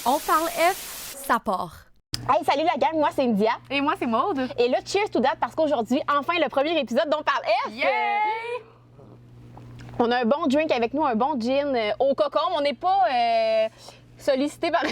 On parle F, ça part. Hey, salut la gang, moi c'est India. Et moi, c'est Maude. Et là, cheers to that parce qu'aujourd'hui, enfin le premier épisode d'On parle F. Yeah! On a un bon drink avec nous, un bon gin au cocon. On n'est pas sollicité par...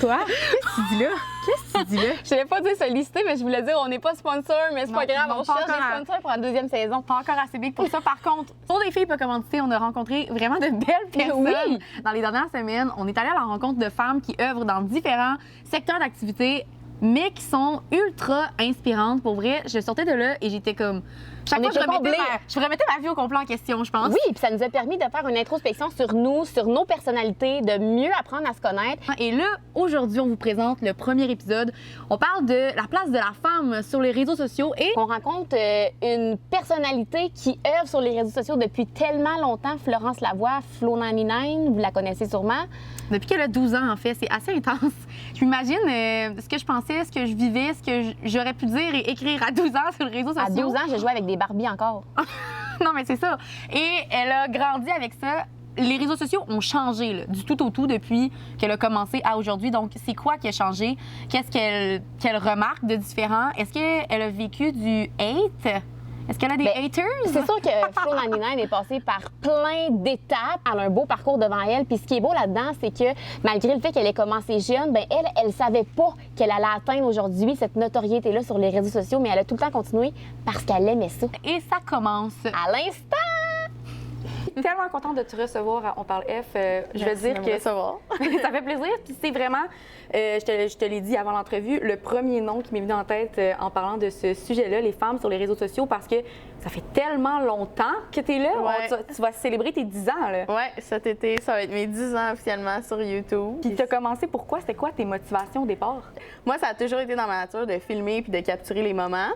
Quoi? Qu'est-ce que tu dis là? Qu'est-ce que tu dis là? Je n'allais pas dire sollicité, mais je voulais dire on n'est pas sponsor, mais c'est pas grave, non, on pas cherche des encore à- sponsors pour la deuxième saison. Pas encore assez big pour ça. Par contre, pour des filles pas commanditées, on a rencontré vraiment de belles personnes. Oui. Dans les dernières semaines, on est allé à la rencontre de femmes qui œuvrent dans différents secteurs d'activité, mais qui sont ultra inspirantes. Pour vrai, je sortais de là et j'étais comme... Chaque On fois, était comblés. je remettais ma vie au complet en question, je pense. Oui, puis ça nous a permis de faire une introspection sur nous, sur nos personnalités, de mieux apprendre à se connaître. Et là, aujourd'hui, on vous présente le premier épisode. On parle de la place de la femme sur les réseaux sociaux et... On rencontre une personnalité qui œuvre sur les réseaux sociaux depuis tellement longtemps, Florence Lavoie, Flo99, vous la connaissez sûrement. Depuis qu'elle a 12 ans, en fait, c'est assez intense. Je m'imagine ce que je pensais, ce que je vivais, ce que j'aurais pu dire et écrire à 12 ans sur les réseaux sociaux. À 12 ans, j'ai joué avec des Barbies encore. Non, mais c'est ça. Et elle a grandi avec ça. Les réseaux sociaux ont changé là, du tout au tout depuis qu'elle a commencé à aujourd'hui. Donc, c'est quoi qui a changé? Qu'est-ce qu'elle remarque de différent? Est-ce qu'elle a vécu du hate? Est-ce qu'elle a des haters? C'est sûr que Flo99 est passée par plein d'étapes. Elle a un beau parcours devant elle. Puis ce qui est beau là-dedans, c'est que malgré le fait qu'elle ait commencé jeune, ben elle savait pas qu'elle allait atteindre aujourd'hui cette notoriété-là sur les réseaux sociaux, mais elle a tout le temps continué parce qu'elle aimait ça. Et ça commence. À l'instant! Je suis tellement contente de te recevoir à On parle F. Je veux dire que recevoir. ça fait plaisir. Puis c'est vraiment, je te l'ai dit avant l'entrevue, le premier nom qui m'est venu en tête en parlant de ce sujet-là, les femmes sur les réseaux sociaux, parce que ça fait tellement longtemps que tu es là. Ouais. Tu vas célébrer tes 10 ans. Là. Ouais, cet été, ça va être mes 10 ans officiellement sur YouTube. Puis tu as commencé pourquoi? C'était quoi tes motivations au départ? Moi, ça a toujours été dans ma nature de filmer puis de capturer les moments.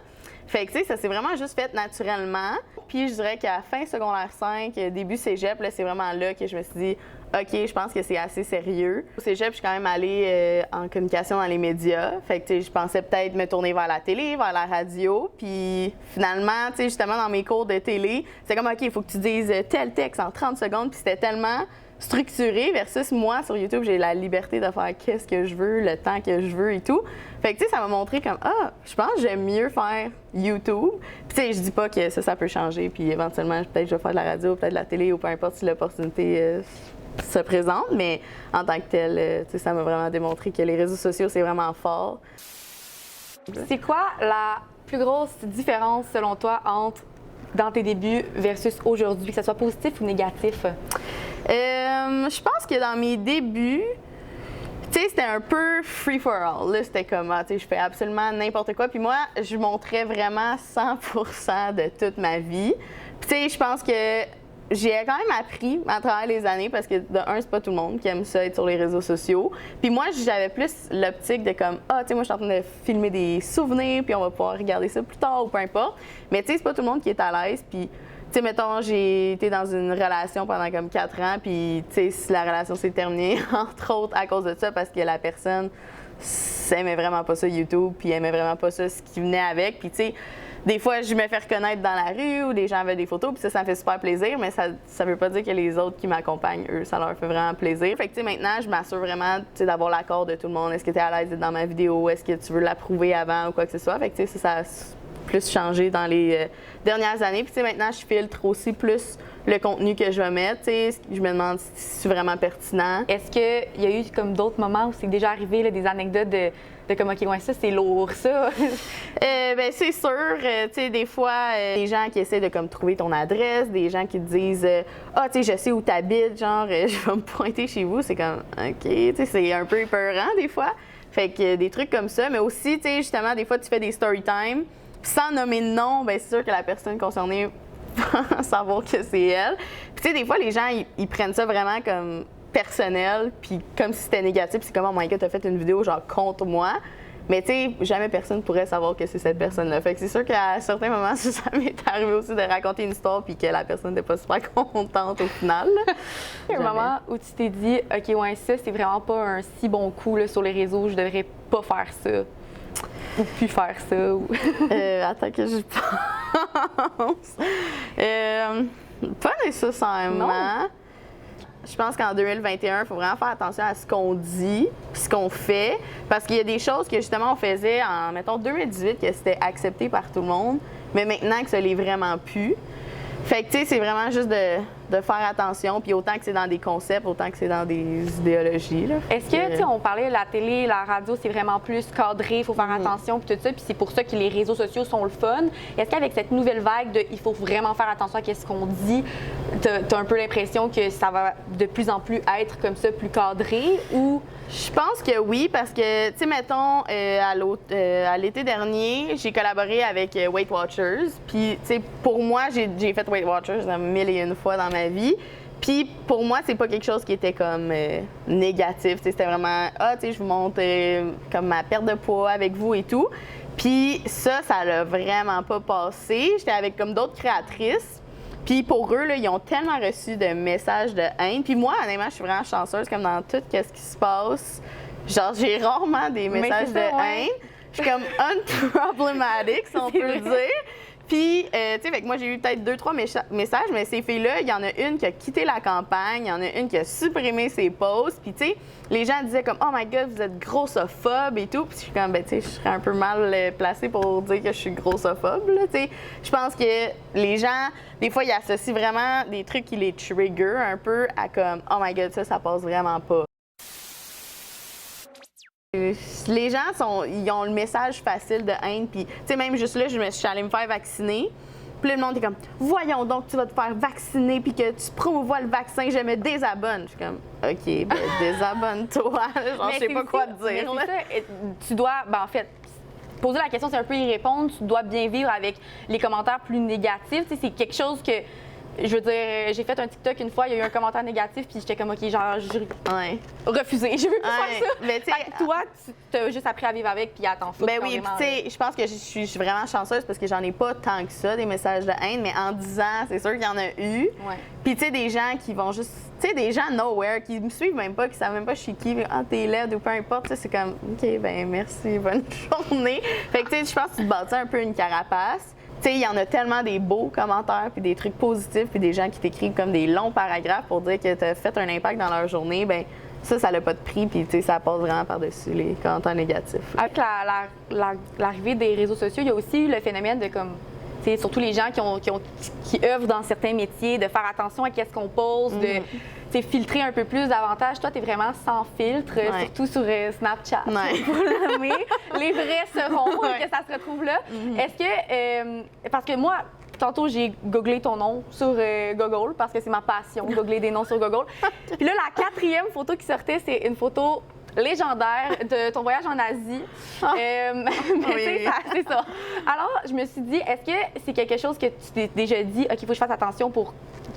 Fait que, tu sais, ça s'est vraiment juste fait naturellement. Puis je dirais qu'à fin secondaire 5, début cégep, là, c'est vraiment là que je me suis dit, OK, je pense que c'est assez sérieux. Au cégep, je suis quand même allée en communication dans les médias. Fait que, tu sais, je pensais peut-être me tourner vers la télé, vers la radio. Puis finalement, tu sais, justement, dans mes cours de télé, c'est comme, OK, il faut que tu dises tel texte en 30 secondes. Puis c'était tellement structuré versus moi, sur YouTube, j'ai la liberté de faire qu'est-ce que je veux, le temps que je veux et tout. Fait que, tu sais, ça m'a montré comme, je pense que j'aime mieux faire YouTube. Puis, tu sais, je dis pas que ça peut changer. Puis, éventuellement, peut-être je vais faire de la radio, peut-être de la télé ou peu importe si l'opportunité se présente. Mais en tant que tel, tu sais, ça m'a vraiment démontré que les réseaux sociaux, c'est vraiment fort. C'est quoi la plus grosse différence, selon toi, entre dans tes débuts versus aujourd'hui, que ce soit positif ou négatif? Je pense que dans mes débuts, tu sais, c'était un peu free for all. Là, c'était comme, tu sais, je fais absolument n'importe quoi. Puis moi, je montrais vraiment 100% de toute ma vie. Puis tu sais, je pense que j'ai quand même appris à travers les années parce que, de un, c'est pas tout le monde qui aime ça, être sur les réseaux sociaux. Puis moi, j'avais plus l'optique de comme, tu sais, moi, je suis en train de filmer des souvenirs, puis on va pouvoir regarder ça plus tard ou peu importe. Mais tu sais, c'est pas tout le monde qui est à l'aise. Puis tu sais, mettons, j'ai été dans une relation pendant comme 4 ans, puis, tu sais, si la relation s'est terminée, entre autres, à cause de ça, parce que la personne aimait vraiment pas ça, YouTube, puis aimait vraiment pas ça, ce qui venait avec. Puis, tu sais, des fois, je me fais reconnaître dans la rue ou des gens avaient des photos, puis ça me fait super plaisir, mais ça veut pas dire que les autres qui m'accompagnent, eux, ça leur fait vraiment plaisir. Fait que, tu sais, maintenant, je m'assure vraiment, tu sais, d'avoir l'accord de tout le monde. Est-ce que tu es à l'aise d'être dans ma vidéo? Est-ce que tu veux l'approuver avant ou quoi que ce soit? Fait que, tu sais, ça plus changé dans les dernières années. Puis, tu sais, maintenant, je filtre aussi plus le contenu que je vais mettre. Tu sais, je me demande si c'est vraiment pertinent. Est-ce qu'il y a eu comme d'autres moments où c'est déjà arrivé, là, des anecdotes de comme, OK, ouais, ça, c'est lourd, ça? Ben c'est sûr. Tu sais, des fois, des gens qui essaient de comme trouver ton adresse, des gens qui te disent tu sais, je sais où tu habites, genre, je vais me pointer chez vous. C'est comme, OK, tu sais, c'est un peu épeurant des fois. Fait que des trucs comme ça. Mais aussi, tu sais, justement, des fois, tu fais des story time. Sans nommer de nom, bien, c'est sûr que la personne concernée va savoir que c'est elle. Puis, tu sais, des fois, les gens, ils prennent ça vraiment comme personnel, puis comme si c'était négatif. C'est comme, oh my God, t'as fait une vidéo genre contre moi. Mais, tu sais, jamais personne pourrait savoir que c'est cette personne-là. Fait que c'est sûr qu'à certains moments, ça m'est arrivé aussi de raconter une histoire, puis que la personne n'était pas super contente au final. Il y a un moment où tu t'es dit, OK, ouais, ça, c'est vraiment pas un si bon coup là, sur les réseaux, je devrais pas faire ça. Ou plus faire ça. Ou... Attends que je pense. Pas nécessairement. Non. je pense qu'en 2021, il faut vraiment faire attention à ce qu'on dit, puis ce qu'on fait, parce qu'il y a des choses que justement on faisait en, mettons, 2018, que c'était accepté par tout le monde, mais maintenant que ça l'est vraiment plus. Fait que, tu sais, c'est vraiment juste de faire attention, puis autant que c'est dans des concepts, autant que c'est dans des idéologies. Est-ce que, tu sais, on parlait de la télé, la radio, c'est vraiment plus cadré, il faut faire attention, puis tout ça, puis c'est pour ça que les réseaux sociaux sont le fun. Est-ce qu'avec cette nouvelle vague de il faut vraiment faire attention à ce qu'on dit, t'as un peu l'impression que ça va de plus en plus être comme ça, plus cadré, ou... Je pense que oui, parce que, tu sais, mettons, à l'été dernier, j'ai collaboré avec Weight Watchers. Puis, tu sais, pour moi, j'ai fait Weight Watchers 1001 fois dans ma vie. Puis, pour moi, c'est pas quelque chose qui était comme négatif. Tu sais, c'était vraiment, tu sais, je vous montre comme ma perte de poids avec vous et tout. Puis, ça l'a vraiment pas passé. J'étais avec comme d'autres créatrices. Puis pour eux, là, ils ont tellement reçu de messages de haine. Puis moi, honnêtement, je suis vraiment chanceuse, comme dans tout ce qui se passe. Genre, j'ai rarement des messages de haine. Je suis comme unproblematic, si on peut le dire. Puis, tu sais, fait que moi, j'ai eu peut-être 2-3 messages, mais ces filles-là, il y en a une qui a quitté la campagne, il y en a une qui a supprimé ses posts. Puis, tu sais, les gens disaient comme « Oh my God, vous êtes grossophobe et tout. » Puis je suis comme « Ben, tu sais, je serais un peu mal placée pour dire que je suis grossophobe, là, tu sais. Je pense que les gens, des fois, ils associent vraiment des trucs qui les trigger un peu à comme « Oh my God, ça passe vraiment pas. » Les gens ils ont le message facile de haine, puis tu sais, même juste là, je suis allée me faire vacciner. Puis là, le monde est comme, voyons donc, tu vas te faire vacciner, puis que tu promouvois le vaccin, je me désabonne. Je suis comme, OK, ben désabonne-toi. Genre, je sais pas quoi te dire. Mais ça, tu dois, ben en fait, poser la question, c'est un peu y répondre. Tu dois bien vivre avec les commentaires plus négatifs. Tu sais, c'est quelque chose que. Je veux dire, j'ai fait un TikTok une fois, il y a eu un commentaire négatif, puis j'étais comme, OK, genre, refusé, je veux plus faire ça. Mais tu sais, toi, tu as juste appris à vivre avec, puis à t'en foutre. Ben oui, puis tu sais, je pense que je suis vraiment chanceuse parce que j'en ai pas tant que ça, des messages de haine, mais en 10 ans, c'est sûr qu'il y en a eu. Ouais. Puis tu sais, des gens qui vont juste, tu sais, des gens nowhere, qui me suivent même pas, qui savent même pas je suis qui, t'es laide ou peu importe, tu sais, c'est comme, OK, ben merci, bonne journée. Fait que tu sais, je pense que tu te bâtis un peu une carapace. Tu sais, il y en a tellement des beaux commentaires, puis des trucs positifs, puis des gens qui t'écrivent comme des longs paragraphes pour dire que tu as fait un impact dans leur journée. Bien, ça n'a pas de prix, puis tu sais, ça passe vraiment par-dessus les commentaires négatifs. Avec l'arrivée des réseaux sociaux, il y a aussi le phénomène de comme, tu sais, surtout les gens qui œuvrent dans certains métiers, de faire attention à qu'est-ce qu'on pose, de filtrer un peu plus davantage. Toi, tu es vraiment sans filtre, surtout sur Snapchat, pour le nommer. Les vrais seront, que ça se retrouve là. Est-ce que, parce que moi, tantôt, j'ai googlé ton nom sur Google, parce que c'est ma passion, googler des noms sur Google. Puis là, la 4e photo qui sortait, c'est une photo légendaire de ton voyage en Asie. C'est ça. Alors, je me suis dit, est-ce que c'est quelque chose que tu t'es déjà dit, OK, il faut que je fasse attention pour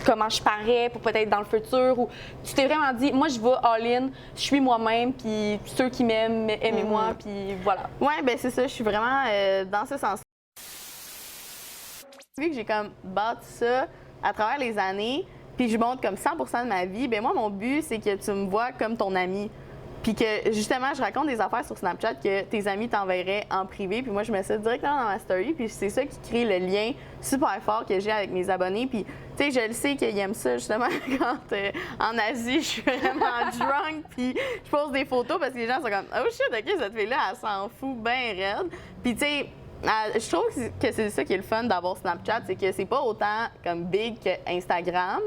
comment je parais, pour peut-être dans le futur, ou tu t'es vraiment dit, moi, je vais all-in, je suis moi-même, puis ceux qui m'aiment, aimez-moi, puis voilà. Oui, ben c'est ça, je suis vraiment dans ce sens. Vu que j'ai comme bâti ça à travers les années, puis je montre comme 100% de ma vie, ben moi, mon but, c'est que tu me vois comme ton ami. Puis que, justement, je raconte des affaires sur Snapchat que tes amis t'enverraient en privé. Puis moi, je mets ça directement dans ma story. Puis c'est ça qui crée le lien super fort que j'ai avec mes abonnés. Puis, tu sais, je le sais qu'ils aiment ça, justement, quand en Asie, je suis vraiment drunk. Puis je pose des photos parce que les gens sont comme « Oh shit, OK, cette fille-là, elle s'en fout bien raide. » Puis, tu sais, je trouve que c'est ça qui est le fun d'avoir Snapchat, c'est que c'est pas autant comme big que Instagram.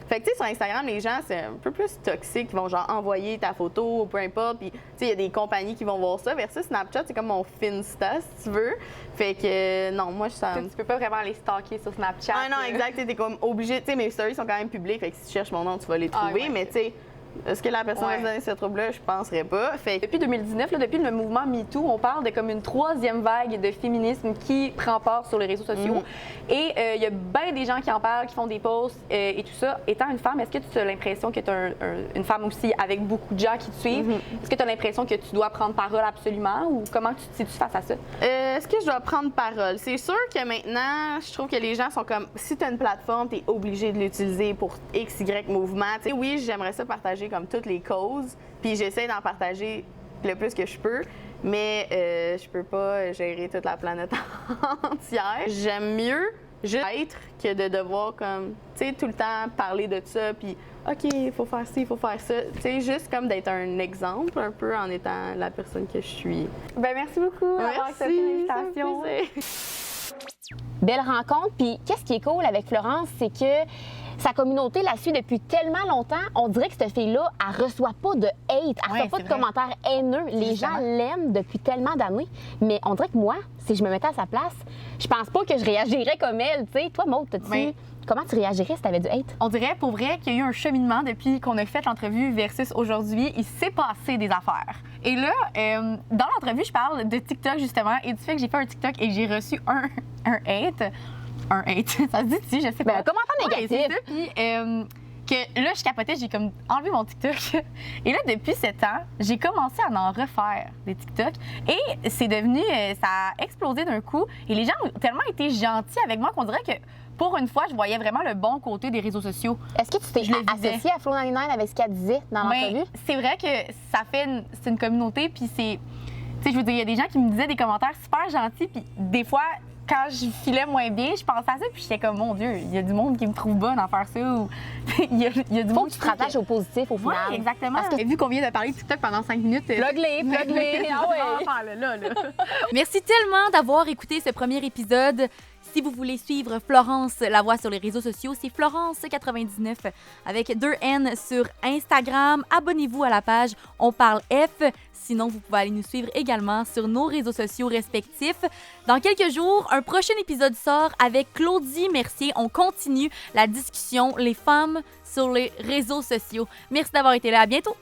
Fait que, tu sais, sur Instagram, les gens, c'est un peu plus toxique. Ils vont, genre, envoyer ta photo ou peu importe. Puis, tu sais, il y a des compagnies qui vont voir ça. Versus Snapchat, c'est comme mon Finsta, si tu veux. Fait que, non, moi, je sens. Tu peux pas vraiment les stalker sur Snapchat. Ah, non, exact. T'es comme obligé. Tu sais, mes stories sont quand même publiques. Fait que si tu cherches mon nom, tu vas les trouver. Ouais, mais, tu sais, est-ce que la personne va se donner ce trouble-là? Je penserais pas. Fait que... Depuis 2019, là, depuis le mouvement MeToo, on parle de comme une 3e vague de féminisme qui prend part sur les réseaux sociaux. Et il y a bien des gens qui en parlent, qui font des posts et tout ça. Étant une femme, est-ce que tu as l'impression que tu es une femme aussi avec beaucoup de gens qui te suivent? Est-ce que tu as l'impression que tu dois prendre parole absolument ou comment tu te situes face à ça? Est-ce que je dois prendre parole? C'est sûr que maintenant, je trouve que les gens sont comme, si tu as une plateforme, tu es obligé de l'utiliser pour X, Y mouvement. T'sais, oui, j'aimerais ça partager comme toutes les causes, puis j'essaie d'en partager le plus que je peux, mais je peux pas gérer toute la planète entière. J'aime mieux juste être que de devoir comme, tu sais, tout le temps parler de ça, puis OK, il faut faire ci, il faut faire ça. Tu sais, juste comme d'être un exemple un peu en étant la personne que je suis. Ben merci beaucoup d'avoir accepté l'invitation. Belle rencontre. Puis qu'est-ce qui est cool avec Florence, c'est que sa communauté la suit depuis tellement longtemps. On dirait que cette fille-là, elle reçoit pas de hate, elle reçoit pas de commentaires haineux. Les gens l'aiment depuis tellement d'années. Mais on dirait que moi, si je me mettais à sa place, je pense pas que je réagirais comme elle. Tu sais, toi, Maud, comment tu réagirais si t'avais du hate? On dirait pour vrai qu'il y a eu un cheminement depuis qu'on a fait l'entrevue versus aujourd'hui. Il s'est passé des affaires. Et là, dans l'entrevue, je parle de TikTok justement et du fait que j'ai fait un TikTok et j'ai reçu un hate. Un hate, ça se dit-tu? Je sais pas. Ben, commentaire négatif. Ouais, c'est ça. Puis que là, je capotais, j'ai comme enlevé mon TikTok. Et là, depuis 7 ans, j'ai commencé à en refaire des TikTok. Et c'est devenu, ça a explosé d'un coup. Et les gens ont tellement été gentils avec moi qu'on dirait que pour une fois, je voyais vraiment le bon côté des réseaux sociaux. Est-ce que tu t'es associée à Flo 99 avec ce qu'elle disait dans l'entrevue? C'est vrai que c'est une communauté, puis c'est... Tu sais, je veux dire, il y a des gens qui me disaient des commentaires super gentils, puis des fois, quand je filais moins bien, je pensais à ça, puis j'étais comme, mon Dieu, il y a du monde qui me trouve bonne à faire ça, ou il y a du monde que tu te rattaches au positif au final. Oui, exactement. Parce que vu qu'on vient de parler de TikTok pendant 5 minutes... Plug-les! Ah ouais! Merci tellement d'avoir écouté ce premier épisode. Si vous voulez suivre Florence Lavoie sur les réseaux sociaux, c'est Florence99 avec 2 N sur Instagram. Abonnez-vous à la page On Parle F. Sinon, vous pouvez aller nous suivre également sur nos réseaux sociaux respectifs. Dans quelques jours, un prochain épisode sort avec Claudie Mercier. On continue la discussion Les femmes sur les réseaux sociaux. Merci d'avoir été là. À bientôt!